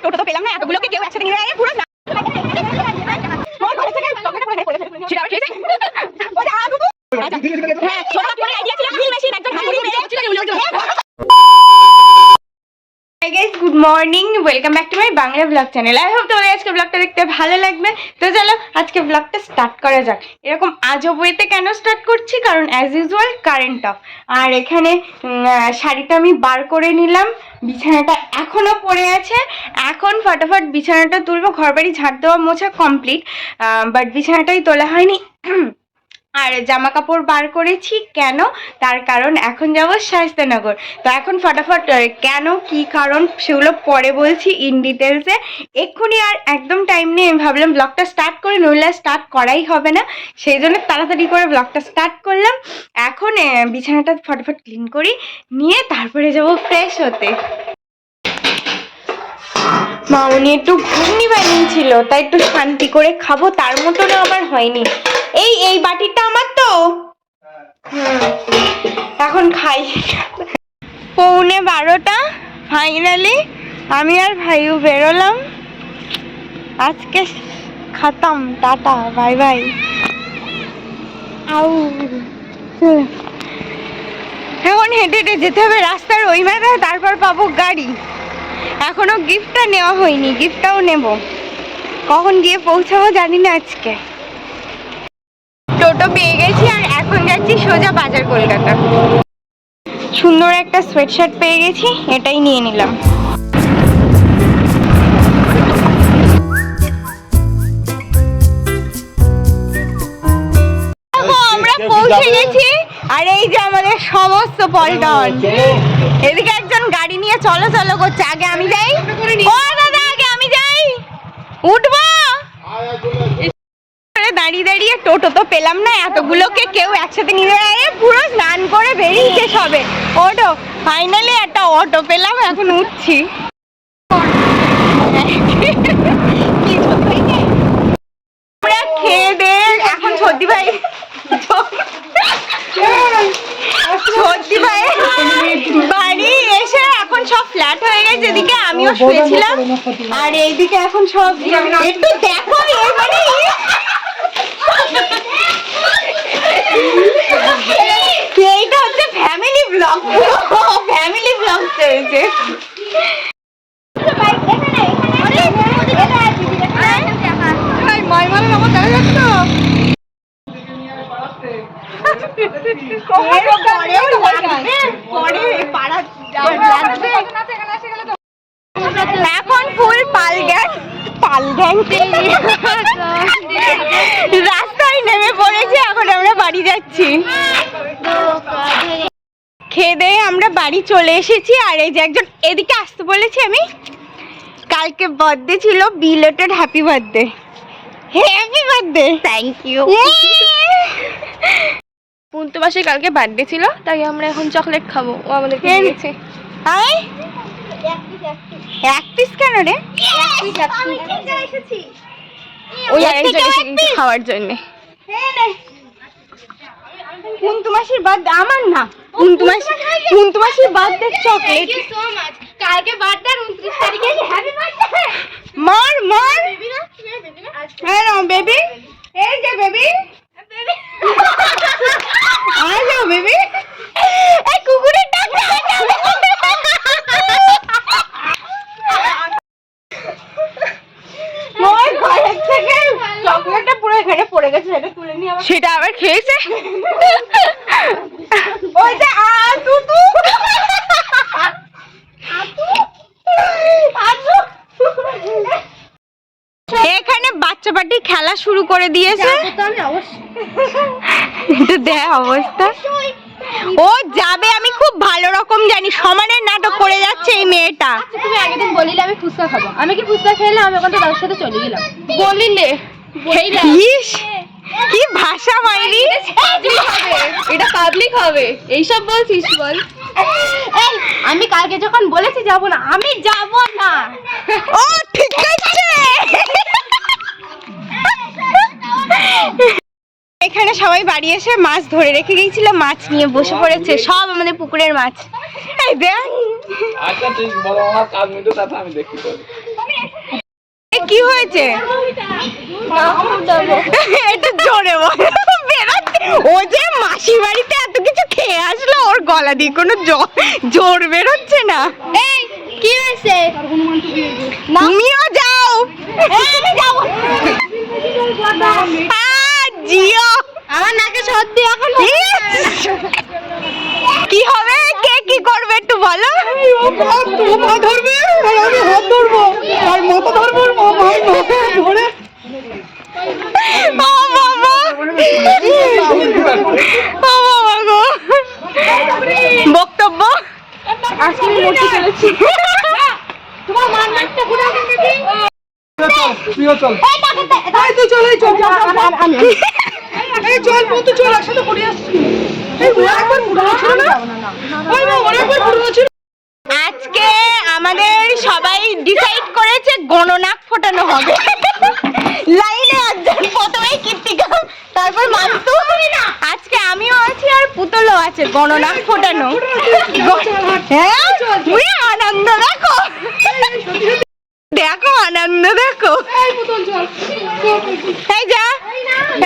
টোটো তো পেলাম না, এতগুলোকে কেউ একসাথে নিয়ে পুরো good morning, welcome back to my Bangla blog channel. I hope তোমাদের আজকে ব্লগটা দেখতে ভালো লাগবে। তো চলো আজকে ব্লগটা স্টার্ট করা যাক। এরকম আজব ওয়েতে কেন স্টার্ট করছি, কারণ অ্যাজ ইউজুয়াল কারেন্ট অফ। আর এখানে শাড়িটা আমি বার করে নিলাম, বিছানাটা এখনও পড়ে আছে। এখন ফটাফট বিছানাটা তুলবো, ঘরবাড়ি ঝাড় দেওয়া মোছা কমপ্লিট, বাট বিছানাটাই তোলা হয়নি। আর জামা কাপড় বার করেছি কেন, তার কারণ এখন যাব শায়েস্তানগর। তো এখন ফটাফট কেন কি কারণ সেগুলো পরে বলছি ইন ডিটেলসে। এক্ষুনি আর একদম টাইম নেই, আমি ভাবলাম ব্লগটা স্টার্ট করে, নইলে স্টার্ট করাই হবে না, সেই জন্য তাড়াতাড়ি করে ব্লগটা স্টার্ট করলাম। এখন বিছানাটা ফটাফট ক্লিন করি, নিয়ে তারপরে যাব ফ্রেশ হতে। মামনি একটু ঘুগনি বানিয়েছিল, তাই একটু শান্তি করে খাবো, তার মতনও আমার হয়নি। এই বাটিটা আমার তো, এখন খাই। 11:15 ফাইনালি আমি আর ভাইও বেরোলাম। আজকে খতম, টাটা বাই বাই। আউ এখন হেঁটে হেঁটে যেতে হবে রাস্তার ওই মাথায়, তারপর পাবো গাড়ি। এখনো গিফটটা নেওয়া হয়নি, গিফটটাও নেব। কখন গিয়ে পৌঁছাবো জানি না। আজকে টোটো পেয়ে গেছি আর এখন যাচ্ছি সোজা বাজার কলকাতা। সুন্দর একটা সোয়েটশার্ট পেয়ে গেছি, এটাই নিয়ে নিলাম। আমরা পৌঁছে গেছি, আর এই যে আমাদের সমস্ত পল্টন। এদিকে একজন গাড়ি নিয়ে চলো চলো করছে। আগে আমি যাই, ও দাদা আগে আমি যাই, উঠবো। দাঁড়িয়ে দাঁড়িয়ে টোটো তো পেলাম না, এতগুলোকে কেউ একসাথে নিয়ে পুরো স্নান করে বেরিয়েছে সবে। অটো ফাইনালি একটা অটো পেলাম, এখন উঠছি। খেয়ে দে এখন সর্দি ভাই বাড়ি এসে এখন সব ফ্ল্যাট হয়ে গেছে। এদিকে আমিও শুয়েছিলাম, আর এইদিকে এখন সব একটু দেখো। এইটা হচ্ছে ফ্যামিলি ব্লগ, ফ্যামিলি ব্লগ চলছে। এখন ফুল পাল গ্যাং রাস্তায় নেমে পড়েছে। এখন আমরা বাড়ি যাচ্ছি। খেয়ে দিয়ে আমরা বাড়ি চলে এসেছি। আর এই যে একজন এদিকে আসতে বলেছি আমি, কালকে বার্থডে ছিল, belated happy birthday. Happy birthday, thank you. Puntu মাসের কালকে বার্থডে ছিল, তাই আমরা এখন চকলেট খাবো। ও আমাদেরকে দিয়েছে। আই এক পিস কেন রে? ওই একজনকে খাওয়ার জন্য। পুন্তু মাসির বার্থডে, আমার না, পুন্তু মাসির বার্থডে চকলেট। কালকে বার্থডে 29 তারিখে, হ্যাপি বার্থডে। মার মার হ্যালো বেবি, এই যে বেবি, আলো বেবি। এই কুকুরের ডাক চকলেটটা পুরো এখানে পড়ে গেছে, সেটা তুলে নিয়ে সেটা আবার খেয়েছে। ওই যে এখানে বাচ্চা পার্টি খেলা শুরু করে দিয়েছে। দেখ অবস্থা, ও যাবে আমি খুব ভালো রকম জানি। সমানের নাটক করে যাচ্ছে এই মেয়েটা। তুমি আগের দিন বলিলে আমি ফুচকা খাবো, আমি কি ফুচকা খেলে আমি ওখানে তার সাথে চলে গেলাম। বলিলে কি ভাষা মাইরি, এটা পাবলিক হবে, এইসব বলছিস বল। আমি কালকে যখন বলেছি যাবো না, আমি যাবো না। ও ঠিক আছে। এখানে সবাই বাড়ি এসে মাছ ধরে রেখে গিয়েছিল, মাছ নিয়ে বসে পড়েছে, সব আমাদের পুকুরের মাছ। এই দেখ, আচ্ছা তুই বলো আমার কাজ মিটে, তাতে আমি দেখি। কি হয়েছে? এটা জোরে বল। বেরোচ্ছে। ও যে মাসি বাড়িতে এত কিছু খেয়ে আসলো, ওর গলা দিয়ে কোনো জোর বেরোচ্ছে না। এই কি হয়েছে? তুমিও যাও। আমি যাবো। জিও আমার নাকে সর্দি এখন। কি হবে? কে কি করবে একটু বলো। মা ধরবে আর আমি হাত ধরবো আর মাথা ধরবো আর মা ধরে ও বাবা, ও বাবা গো। বক্তব্য আজকে আমি মরতে চলেছি। তোমার মার নাকটা ঘুরে দেখি। তুইও চল। এই তুই চল, এই চল এই চল বন্ধু, চল একসাথে পড়ে আসছি। এই ওরা একবার পুরো ছিল না, ওই মা ওরা একবার পুরো ছিল। আজকে আমাদের সবাই ডিসাইড করেছে গণনাক ফোটানো হবে। লাইনে একজন, প্রথমে কীর্তিকা, তারপর মান্তু। আজকে আমিও আছি আর পুতুলও আছে গণনাক ফোটানো। হ্যাঁ, তুমি আনন্দ দেখো, দেখো আনন্দ দেখো। এই যা,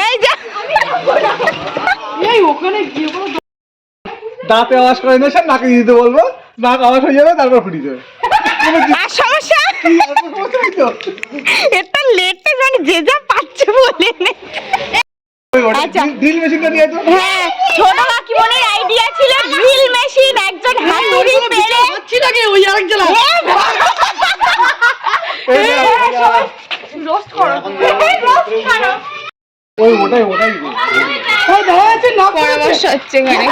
এই যা। এই ওখানে গিয়ে বলো দাঁতে আওয়াজ করে না, সব নাকে দিতে বলবো, নাক আওয়াজ হয়ে যাবে তারপর ফুটি যাবে। আর সমস্যা এটা লেটে জানি যে যা পাচ্ছে বলে নে। আচ্ছা। ড্রিল মেশিনটা নিয়ে তো। হ্যাঁ, ছোট কাকিমনের আইডিয়া ছিল ড্রিল মেশিন, একজন হাতুড়ি পেরে নাকি ওই আরেকজন রোস্ট করো। ওই ওটাই ওই দেখা যাচ্ছে নাক পরামর্শ হচ্ছে এখানে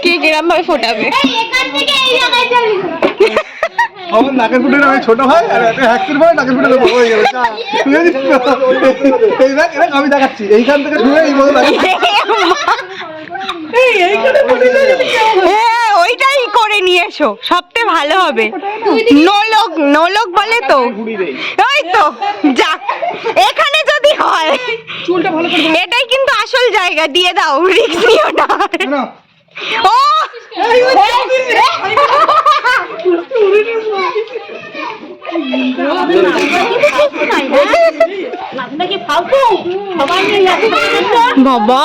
কে কিরম ভাবে ফোটাবে। এখান থেকে এই জায়গায় চলে যা। আমার নাকের ফুটে আমি ছোট হয় আর একটা হ্যাক্সের পরে নাকের ফুটে বড় হয়ে যাবে। এই দেখ, এটা আমি দেখাচ্ছি, এইখান থেকে শুয়ে এই মতো দেখাচ্ছি। হ্যাঁ, ওইটাই করে নিয়ে এসো, সবথেকে ভালো হবে। নোলক, নোলক বলে তো। ওই তো যাক, এখানে যদি হয়। চুলটা ভালো করে এটাই কিন্তু আসল জায়গা, দিয়ে দাও, রিস্ক নিও না। না ও বাবা,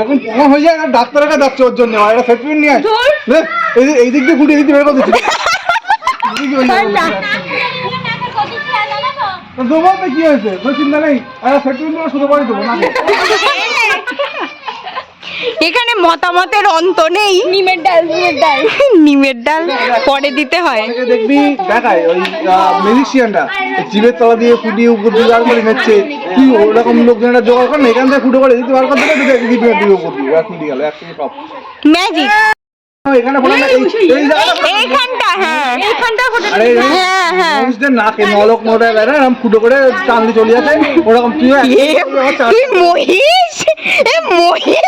এখন কখন হয়ে যায়, ডাক্তারের কাছে যাচ্ছে ওর জন্য, আর একটা সেটমেন্ট নিয়ে আয়। এই দিক দিয়ে ফুটে দিতে বের করে দিচ্ছি। তোমার কি হয়েছে? তোর চিন্তা নেই, আর সেটমেন্ট শুধু বাড়ি দেবো না। এখানে মতামতের অন্ত নেই। নিমের ডাল, নিমের ডাল পরে দিতে হয়। অনেকে দেখবি দেখায় ওই ম্যাজিশিয়ানরা জিভের তলা দিয়ে ফুটিয়ে উপর দিয়ে বার করে নিচ্ছে, তুই ওরকম লোকজনরা জোগাড় কর না, এখান থেকে ফুটো করে দিতে বার করতে হবে, জিভের দিয়ে উপর দিয়ে আর ফুটি গেল একসঙ্গে সব। ম্যাজিক এখানে ফোটা না, এই জায়গাটা এইখানটা, হ্যাঁ এইখানটা ফোটা। আরে হ্যাঁ হ্যাঁ, মানুষদের নাকে নলক মোটা বেড়া এরকম ফুটো করে টানলে চলে যাচ্ছে, ওরকম তুই তুই মহিষ, এ মহিষ।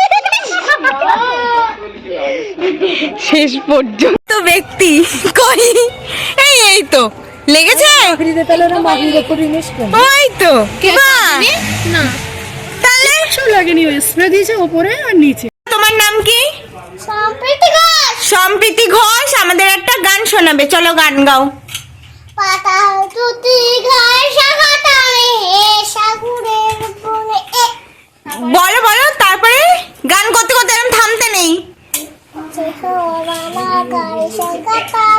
শেষ পর্যন্ত ব্যক্তি কই, এই তো লেগেছে। ওই তো না তাহলে লাগেনি, ওই স্প্রে দিয়েছে ওপরে আর নিচে। তোমার নাম কি? সম্প্রীতি ঘোষ। সম্প্রীতি ঘোষ আমাদের একটা গান শোনাবে, চলো গান গাও। পাতা তুতি ঘাস হাতারে সাগরের বনে। বলো বলো, তারপরে গান করতে করতে এরকম থামতে নেই,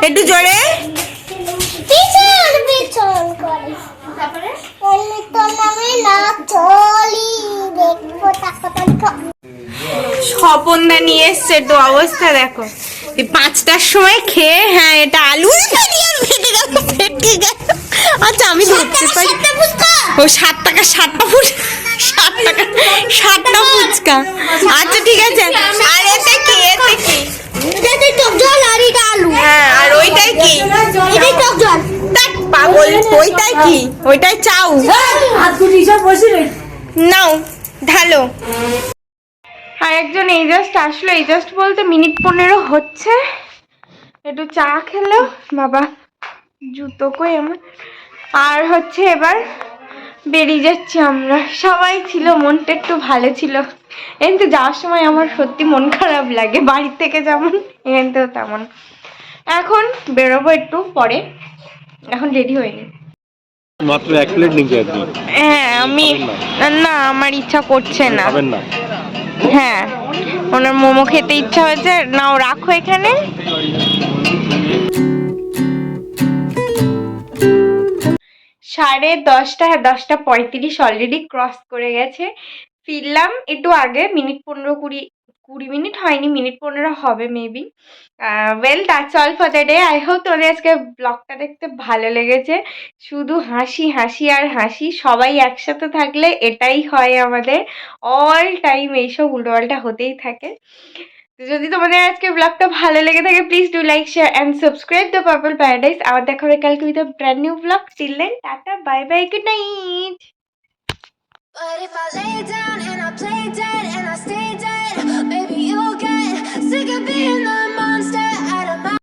একটু জোরে। পিছন পিছন করে তারপরে তো নামে না চলি দেখবো টাকা। স্বপনদা নিয়ে এসছে, তো অবস্থা দেখো। এই 5টার সময় খেয়ে, হ্যাঁ এটা আলু ফেটে গেল, ফেটে গেল। আচ্ছা আমি ধরতে পারি। ও 7 টাকা 7টা ফুচকা, 7 টাকা 7টা ফুচকা। আচ্ছা ঠিক আছে। আর এতে কি, এতে কি? এটাতে টক জল আর এটা আলু। হ্যাঁ, আর ওইটাই কি? এটাই টক জল। দেখ পাগল, ওইটাই কি? ওইটাই চাউ। নাও ঢালো। আর একজন এই জাস্ট আসলো, এই জাস্ট বলতে মিনিট 15 হচ্ছে। একটু চা খেলো বাবা, জুতো কই আমার। আর হচ্ছে এবার বেরিয়ে যাচ্ছি আমরা। সবাই ছিল, মনটা একটু ভালো ছিল। এমনি যাওয়ার সময় আমার সত্যি মন খারাপ লাগে, বাড়ির থেকে যেমন এখান থেকেও তেমন। এখন বেরোবো একটু পরে, এখন রেডি হয়নি। মাত্র 1 প্লেট নিতে আপনি হ্যাঁ আমি খাবেন না আমার ইচ্ছা করছে না। খাবেন না? হ্যাঁ ওনার মোমো খেতে ইচ্ছা হয়েছে, নাও রাখো এখানে। 10:30, হ্যাঁ 10:35 অলরেডি ক্রস করে গেছে। ফিরলাম একটু আগে, মিনিট 15-20 মিনিট হয়নি, মিনিট 15 হবে maybe. Well that's all for the day. I hope তোমাদের আজকে ব্লগটা দেখতে ভালো লেগেছে। শুধু হাসি হাসি আর হাসি, সবাই একসাথে থাকলে এটাই হয় আমাদের, অল টাইম এইসব উল্টোপাল্টা হতেই থাকে। তো যদি তোমাদের আজকে ব্লগটা ভালো লেগে থাকে please do like share and subscribe the purple paradise. আবার দেখা হবে কালকে with a brand new blog. Till then tata, bye bye, good night. But if I lay down and I play dead and I stay dead, baby, you'll get sick of being the